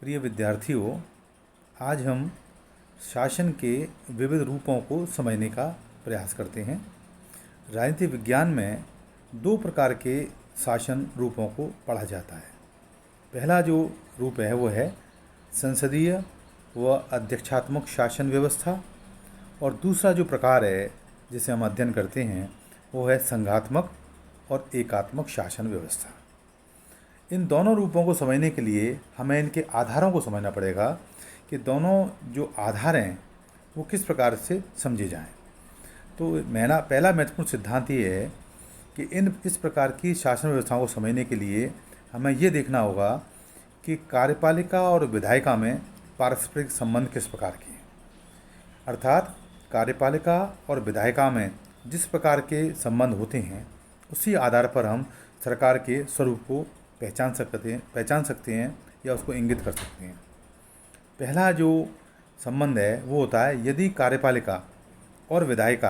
प्रिय विद्यार्थियों, आज हम शासन के विविध रूपों को समझने का प्रयास करते हैं। राजनीति विज्ञान में दो प्रकार के शासन रूपों को पढ़ा जाता है। पहला जो रूप है वो है संसदीय व अध्यक्षात्मक शासन व्यवस्था, और दूसरा जो प्रकार है जिसे हम अध्ययन करते हैं वो है संघात्मक और एकात्मक शासन व्यवस्था। इन दोनों रूपों को समझने के लिए हमें इनके आधारों को समझना पड़ेगा कि दोनों जो आधार हैं वो किस प्रकार से समझे जाएं। तो पहला महत्वपूर्ण सिद्धांत ये है कि इस प्रकार की शासन व्यवस्थाओं को समझने के लिए हमें ये देखना होगा कि कार्यपालिका और विधायिका में पारस्परिक संबंध किस प्रकार के हैं। अर्थात कार्यपालिका और विधायिका में जिस प्रकार के संबंध होते हैं उसी आधार पर हम सरकार के स्वरूप को पहचान सकते हैं या उसको इंगित कर सकते हैं। पहला जो संबंध है वो होता है यदि कार्यपालिका और विधायिका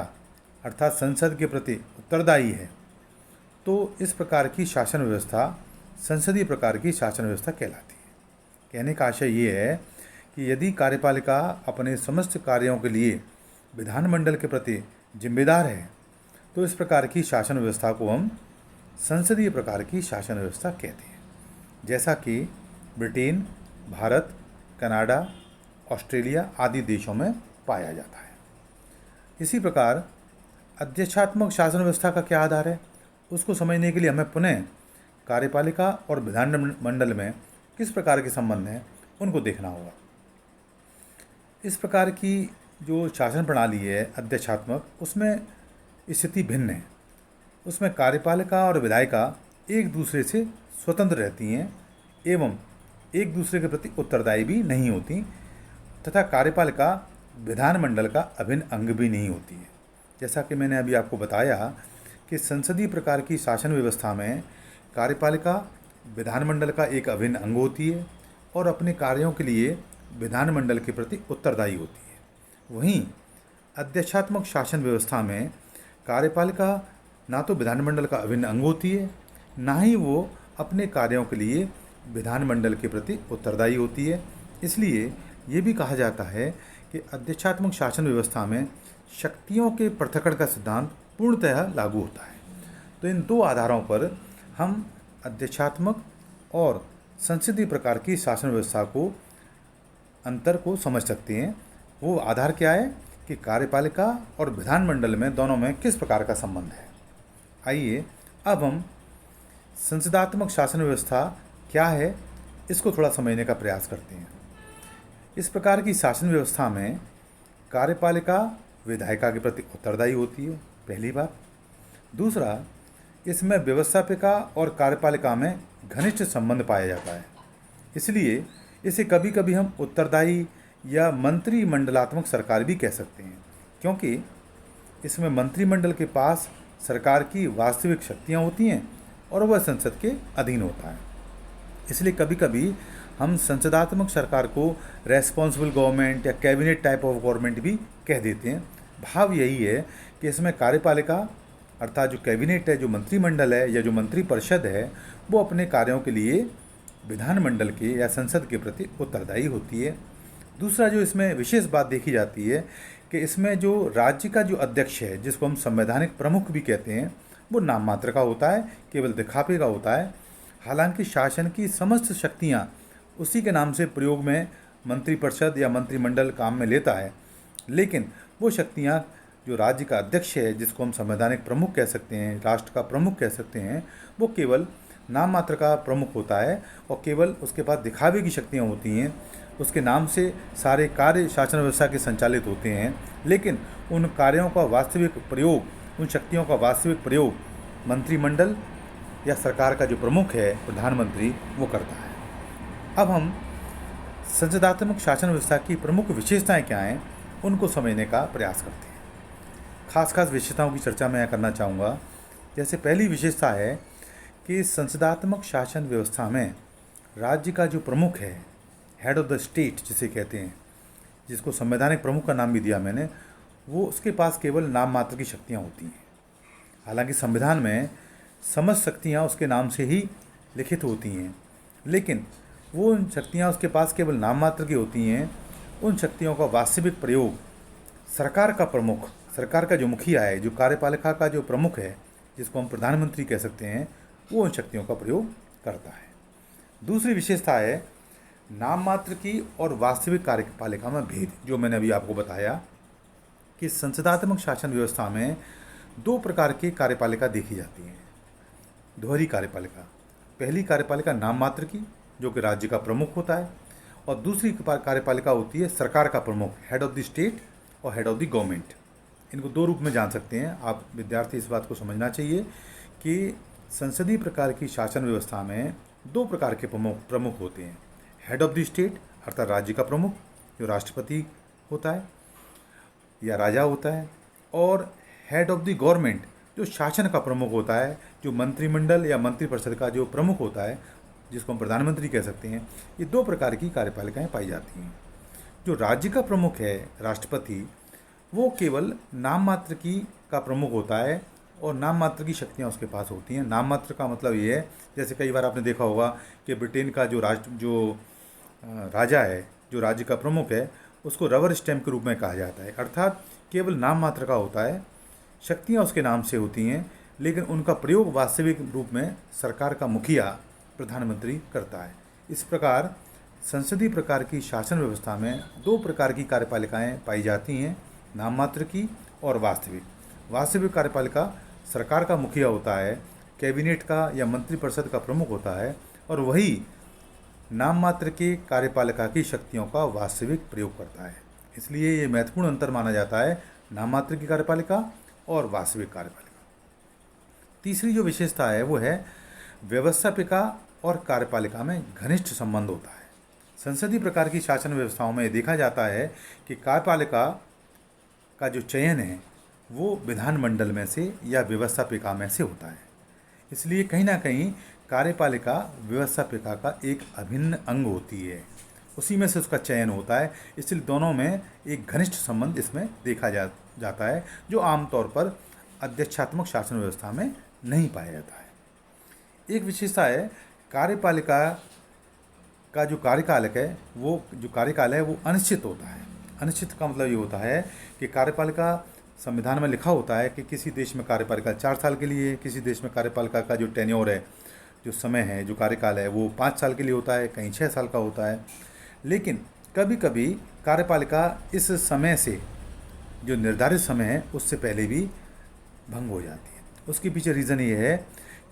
अर्थात संसद के प्रति उत्तरदायी है तो इस प्रकार की शासन व्यवस्था संसदीय प्रकार की शासन व्यवस्था कहलाती है। कहने का आशय ये है कि यदि कार्यपालिका अपने समस्त कार्यों के लिए विधानमंडल के प्रति जिम्मेदार है तो इस प्रकार की शासन व्यवस्था को हम संसदीय प्रकार की शासन व्यवस्था कहते हैं, जैसा कि ब्रिटेन, भारत, कनाडा, ऑस्ट्रेलिया आदि देशों में पाया जाता है। इसी प्रकार अध्यक्षात्मक शासन व्यवस्था का क्या आधार है उसको समझने के लिए हमें पुनः कार्यपालिका और विधानमंडल में किस प्रकार के संबंध हैं उनको देखना होगा। इस प्रकार की जो शासन प्रणाली है अध्यक्षात्मक, उसमें स्थिति भिन्न है। उसमें कार्यपालिका और विधायिका एक दूसरे से स्वतंत्र रहती हैं एवं एक दूसरे के प्रति उत्तरदायी भी नहीं होती, तथा कार्यपालिका विधानमंडल का अभिन्न अंग भी नहीं होती है। जैसा कि मैंने अभी आपको बताया कि संसदीय प्रकार की शासन व्यवस्था में कार्यपालिका विधानमंडल का एक अभिन्न अंग होती है और अपने कार्यों के लिए विधानमंडल के प्रति उत्तरदायी होती है। वहीं अध्यक्षात्मक शासन व्यवस्था में कार्यपालिका ना तो विधानमंडल का अभिन्न अंग होती है, ना ही वो अपने कार्यों के लिए विधानमंडल के प्रति उत्तरदायी होती है। इसलिए ये भी कहा जाता है कि अध्यक्षात्मक शासन व्यवस्था में शक्तियों के पृथक्करण का सिद्धांत पूर्णतः लागू होता है। तो इन दो आधारों पर हम अध्यक्षात्मक और संसदीय प्रकार की शासन व्यवस्था को अंतर को समझ सकते हैं। वो आधार क्या है कि कार्यपालिका और विधानमंडल में दोनों में किस प्रकार का संबंध है। आइए अब हम संसदात्मक शासन व्यवस्था क्या है इसको थोड़ा समझने का प्रयास करते हैं। इस प्रकार की शासन व्यवस्था में कार्यपालिका विधायिका के प्रति उत्तरदायी होती है, पहली बात। दूसरा, इसमें व्यवस्थापिका और कार्यपालिका में घनिष्ठ संबंध पाया जाता है, इसलिए इसे कभी कभी हम उत्तरदायी या मंत्रिमंडलात्मक सरकार भी कह सकते हैं, क्योंकि इसमें मंत्रिमंडल के पास सरकार की वास्तविक शक्तियाँ होती हैं और वह संसद के अधीन होता है। इसलिए कभी कभी हम संसदात्मक सरकार को रेस्पॉन्सिबल गवर्नमेंट या कैबिनेट टाइप ऑफ गवर्नमेंट भी कह देते हैं। भाव यही है कि इसमें कार्यपालिका अर्थात जो कैबिनेट है, जो मंत्रिमंडल है या जो मंत्रिपरिषद है, वो अपने कार्यों के लिए विधानमंडल के या संसद के प्रति उत्तरदायी होती है। दूसरा जो इसमें विशेष बात देखी जाती है कि इसमें जो राज्य का जो अध्यक्ष है, जिसको हम संवैधानिक प्रमुख भी कहते हैं, वो नाम मात्र का होता है, केवल दिखावे का होता है। हालांकि शासन की समस्त शक्तियाँ उसी के नाम से प्रयोग में मंत्रिपरिषद या मंत्रिमंडल काम में लेता है, लेकिन वो शक्तियाँ जो राज्य का अध्यक्ष है, जिसको हम संवैधानिक प्रमुख कह सकते हैं, राष्ट्र का प्रमुख कह सकते हैं, वो केवल नाम मात्र का प्रमुख होता है और केवल उसके पास दिखावे की शक्तियाँ होती हैं। उसके नाम से सारे कार्य शासन व्यवस्था के संचालित होते हैं, लेकिन उन कार्यों का वास्तविक प्रयोग, उन शक्तियों का वास्तविक प्रयोग मंत्रिमंडल या सरकार का जो प्रमुख है, प्रधानमंत्री, वो करता है। अब हम संसदात्मक शासन व्यवस्था की प्रमुख विशेषताएं क्या हैं उनको समझने का प्रयास करते हैं। खास विशेषताओं की चर्चा मैं करना चाहूँगा। जैसे पहली विशेषता है कि संसदात्मक शासन व्यवस्था में राज्य का जो प्रमुख है, हेड ऑफ द स्टेट जिसे कहते हैं, जिसको संवैधानिक प्रमुख का नाम भी दिया मैंने, वो उसके पास केवल नाम मात्र की शक्तियाँ होती हैं। हालांकि संविधान में समस्त शक्तियाँ उसके नाम से ही लिखित होती हैं, लेकिन वो उन शक्तियाँ उसके पास केवल नाम मात्र की होती हैं। उन शक्तियों का वास्तविक प्रयोग सरकार का प्रमुख, सरकार का जो मुखिया है, जो कार्यपालिका का जो प्रमुख है, जिसको हम प्रधानमंत्री कह सकते हैं, वो उन शक्तियों का प्रयोग करता है। दूसरी विशेषता है नाम मात्र की और वास्तविक कार्यपालिका में भेद, जो मैंने अभी आपको बताया कि संसदात्मक शासन व्यवस्था में दो प्रकार की कार्यपालिका देखी जाती हैं। दोहरी कार्यपालिका, पहली कार्यपालिका नाम मात्र की, जो कि राज्य का प्रमुख होता है, और दूसरी कार्यपालिका होती है सरकार का प्रमुख, हेड ऑफ द स्टेट और हेड ऑफ द गवर्नमेंट। इनको दो रूप में जान सकते हैं आप। विद्यार्थी इस बात को समझना चाहिए कि संसदीय प्रकार की शासन व्यवस्था में दो प्रकार के प्रमुख होते हैं। हेड ऑफ द स्टेट अर्थात राज्य का प्रमुख, जो राष्ट्रपति होता है या राजा होता है, और हेड ऑफ द गवर्नमेंट, जो शासन का प्रमुख होता है, जो मंत्रिमंडल या मंत्रिपरिषद का जो प्रमुख होता है, जिसको हम प्रधानमंत्री कह सकते हैं। ये दो प्रकार की कार्यपालिकाएं पाई जाती हैं। जो राज्य का प्रमुख है, राष्ट्रपति, वो केवल नाम मात्र की का प्रमुख होता है और नाम मात्र की शक्तियां उसके पास होती हैं। नाम मात्र का मतलब ये है, जैसे कई बार आपने देखा होगा कि ब्रिटेन का जो राजा है, जो राज्य का प्रमुख है, उसको रबर स्टैम्प के रूप में कहा जाता है, अर्थात केवल नाम मात्र का होता है, शक्तियां उसके नाम से होती हैं, लेकिन उनका प्रयोग वास्तविक रूप में सरकार का मुखिया, प्रधानमंत्री करता है। इस प्रकार संसदीय प्रकार की शासन व्यवस्था में दो प्रकार की कार्यपालिकाएं पाई जाती हैं, नाम मात्र की और वास्तविक। वास्तविक कार्यपालिका सरकार का मुखिया होता है, कैबिनेट का या मंत्रिपरिषद का प्रमुख होता है, और वही नाम मात्र की कार्यपालिका की शक्तियों का वास्तविक प्रयोग करता है। इसलिए ये महत्वपूर्ण अंतर माना जाता है नाम मात्र की कार्यपालिका और वास्तविक कार्यपालिका। तीसरी जो विशेषता है वो है व्यवस्थापिका और कार्यपालिका में घनिष्ठ संबंध होता है। संसदीय प्रकार की शासन व्यवस्थाओं में देखा जाता है कि कार्यपालिका का जो चयन है वो विधानमंडल में से या व्यवस्थापिका में से होता है। इसलिए कहीं ना कहीं कार्यपालिका व्यवस्थापिका का एक अभिन्न अंग होती है, उसी में से उसका चयन होता है। इसलिए दोनों में एक घनिष्ठ संबंध इसमें देखा जाता है, जो आमतौर पर अध्यक्षात्मक शासन व्यवस्था में नहीं पाया जाता है। एक विशेषता है कार्यपालिका का जो कार्यकाल है वो अनिश्चित होता है। अनिश्चित का मतलब ये होता है कि कार्यपालिका, संविधान में लिखा होता है कि किसी देश में कार्यपालिका 4 साल के लिए, किसी देश में कार्यपालिका का जो टेन्योर है, जो समय है, जो कार्यकाल है, वो 5 साल के लिए होता है, कहीं 6 साल का होता है। लेकिन कभी कभी कार्यपालिका इस समय से, जो निर्धारित समय है, उससे पहले भी भंग हो जाती है। उसके पीछे रीज़न ये है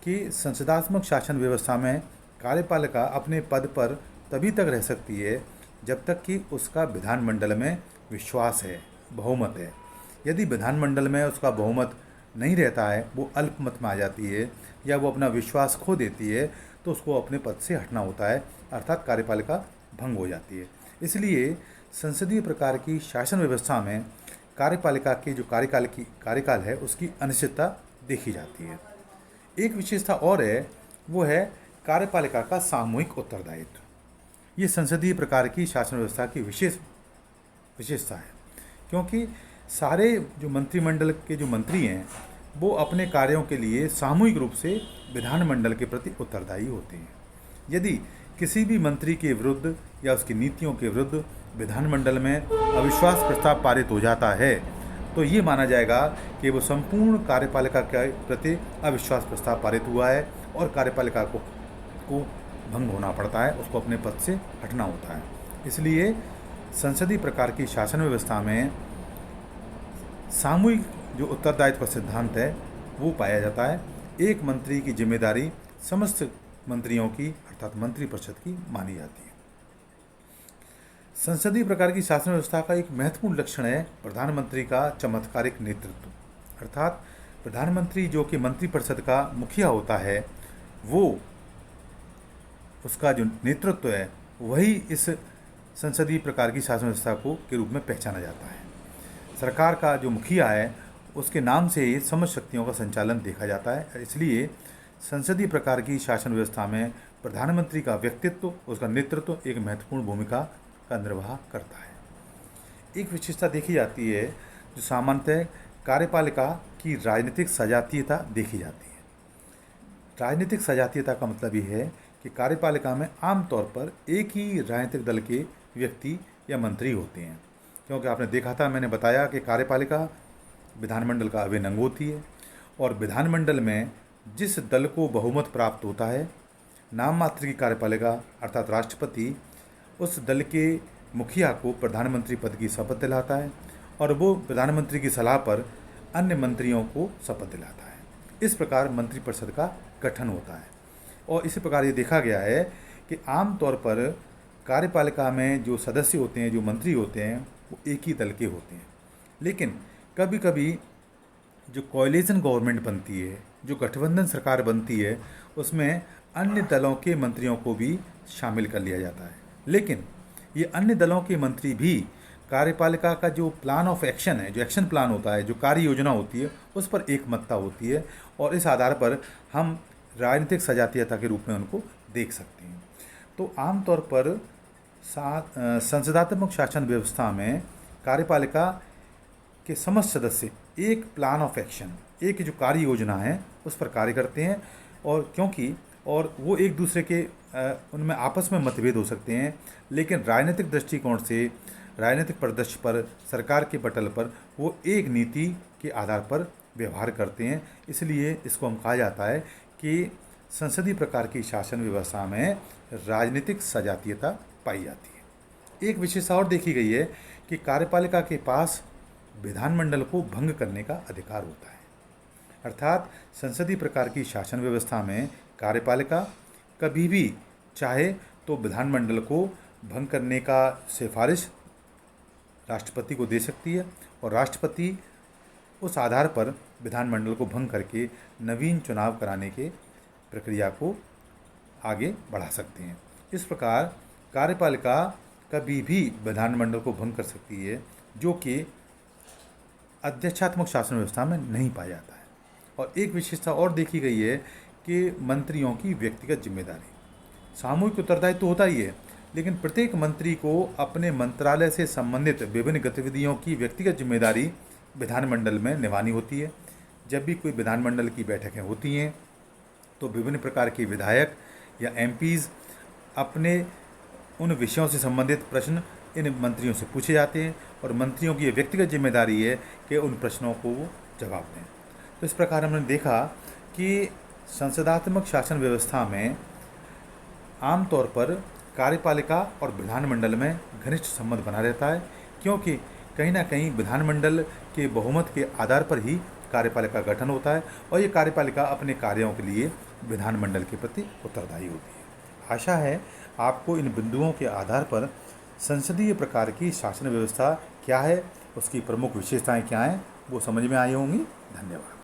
कि संसदात्मक शासन व्यवस्था में कार्यपालिका अपने पद पर तभी तक रह सकती है जब तक कि उसका विधानमंडल में विश्वास है, बहुमत है। यदि विधानमंडल में उसका बहुमत नहीं रहता है, वो अल्पमत में आ जाती है या वो अपना विश्वास खो देती है, तो उसको अपने पद से हटना होता है, अर्थात कार्यपालिका भंग हो जाती है। इसलिए संसदीय प्रकार की शासन व्यवस्था में कार्यपालिका के जो कार्यकाल है उसकी अनिश्चितता देखी जाती है। एक विशेषता और है, वो है कार्यपालिका का सामूहिक उत्तरदायित्व। ये संसदीय प्रकार की शासन व्यवस्था की विशेषता है, क्योंकि सारे जो मंत्रिमंडल के जो मंत्री हैं वो अपने कार्यों के लिए सामूहिक रूप से विधानमंडल के प्रति उत्तरदायी होते हैं। यदि किसी भी मंत्री के विरुद्ध या उसकी नीतियों के विरुद्ध विधानमंडल में अविश्वास प्रस्ताव पारित हो जाता है, तो ये माना जाएगा कि वो संपूर्ण कार्यपालिका के प्रति अविश्वास प्रस्ताव पारित हुआ है और कार्यपालिका को भंग होना पड़ता है, उसको अपने पद से हटना होता है। इसलिए संसदीय प्रकार की शासन व्यवस्था में सामूहिक जो उत्तरदायित्व का सिद्धांत है वो पाया जाता है। एक मंत्री की जिम्मेदारी समस्त मंत्रियों की अर्थात मंत्रिपरिषद की मानी जाती है। संसदीय प्रकार की शासन व्यवस्था का एक महत्वपूर्ण लक्षण है प्रधानमंत्री का चमत्कारिक नेतृत्व, अर्थात प्रधानमंत्री जो कि मंत्रिपरिषद का मुखिया होता है, वो उसका जो नेतृत्व है वही इस संसदीय प्रकार की शासन व्यवस्था के रूप में पहचाना जाता है। सरकार का जो मुखिया है उसके नाम से ही समस्त शक्तियों का संचालन देखा जाता है। इसलिए संसदीय प्रकार की शासन व्यवस्था में प्रधानमंत्री का व्यक्तित्व, उसका नेतृत्व एक महत्वपूर्ण भूमिका का निर्वाह करता है। एक विशेषता देखी जाती है जो सामान्यतः कार्यपालिका की राजनीतिक सजातीयता देखी जाती है। राजनीतिक सजातीयता का मतलब ये है कि कार्यपालिका में आमतौर पर एक ही राजनीतिक दल के व्यक्ति या मंत्री होते हैं, क्योंकि आपने देखा था, मैंने बताया कि कार्यपालिका विधानमंडल का अभिन्न अंग होती है और विधानमंडल में जिस दल को बहुमत प्राप्त होता है, नाम मात्र की कार्यपालिका अर्थात राष्ट्रपति उस दल के मुखिया को प्रधानमंत्री पद की शपथ दिलाता है और वो प्रधानमंत्री की सलाह पर अन्य मंत्रियों को शपथ दिलाता है। इस प्रकार मंत्रिपरिषद का गठन होता है और इसी प्रकार ये देखा गया है कि आमतौर पर कार्यपालिका में जो सदस्य होते हैं, जो मंत्री होते हैं, वो एक ही दल के होते हैं। लेकिन कभी कभी जो कोएलिशन गवर्नमेंट बनती है, जो गठबंधन सरकार बनती है, उसमें अन्य दलों के मंत्रियों को भी शामिल कर लिया जाता है। लेकिन ये अन्य दलों के मंत्री भी कार्यपालिका का जो प्लान ऑफ एक्शन है, जो एक्शन प्लान होता है, जो कार्य योजना होती है, उस पर एकमतता होती है और इस आधार पर हम राजनीतिक सजातीयता के रूप में उनको देख सकते हैं। तो आमतौर पर संसदात्मक शासन व्यवस्था में कार्यपालिका के समस्त सदस्य एक प्लान ऑफ एक्शन, एक जो कार्य योजना है उस पर कार्य करते हैं और वो एक दूसरे के उनमें आपस में मतभेद हो सकते हैं, लेकिन राजनीतिक दृष्टिकोण से, राजनीतिक परिदृश्य पर, सरकार के पटल पर वो एक नीति के आधार पर व्यवहार करते हैं। इसलिए इसको हम कहा जाता है कि संसदीय प्रकार की शासन व्यवस्था में राजनीतिक सजातीयता पाई जाती है। एक विशेषता और देखी गई है कि कार्यपालिका के पास विधानमंडल को भंग करने का अधिकार होता है। अर्थात संसदीय प्रकार की शासन व्यवस्था में कार्यपालिका कभी भी चाहे तो विधानमंडल को भंग करने का सिफारिश राष्ट्रपति को दे सकती है और राष्ट्रपति उस आधार पर विधानमंडल को भंग करके नवीन चुनाव कराने के प्रक्रिया को आगे बढ़ा सकते हैं। इस प्रकार कार्यपालिका कभी भी विधानमंडल को भंग कर सकती है, जो कि अध्यक्षात्मक शासन व्यवस्था में नहीं पाया जाता है। और एक विशेषता और देखी गई है कि मंत्रियों की व्यक्तिगत जिम्मेदारी, सामूहिक उत्तरदायित्व तो होता ही है, लेकिन प्रत्येक मंत्री को अपने मंत्रालय से संबंधित विभिन्न गतिविधियों की व्यक्तिगत जिम्मेदारी विधानमंडल में निभानी होती है। जब भी कोई विधानमंडल की बैठकें होती हैं तो विभिन्न प्रकार के विधायक या एमपीज़ अपने उन विषयों से संबंधित प्रश्न इन मंत्रियों से पूछे जाते हैं और मंत्रियों की ये व्यक्तिगत जिम्मेदारी है कि उन प्रश्नों को वो जवाब दें। तो इस प्रकार हमने देखा कि संसदात्मक शासन व्यवस्था में आमतौर पर कार्यपालिका और विधानमंडल में घनिष्ठ संबंध बना रहता है, क्योंकि कहीं ना कहीं विधानमंडल के बहुमत के आधार पर ही कार्यपालिका का गठन होता है और ये कार्यपालिका अपने कार्यों के लिए विधानमंडल के प्रति उत्तरदायी होती है। आशा है आपको इन बिंदुओं के आधार पर संसदीय प्रकार की शासन व्यवस्था क्या है, उसकी प्रमुख विशेषताएं क्या हैं, वो समझ में आई होंगी। धन्यवाद।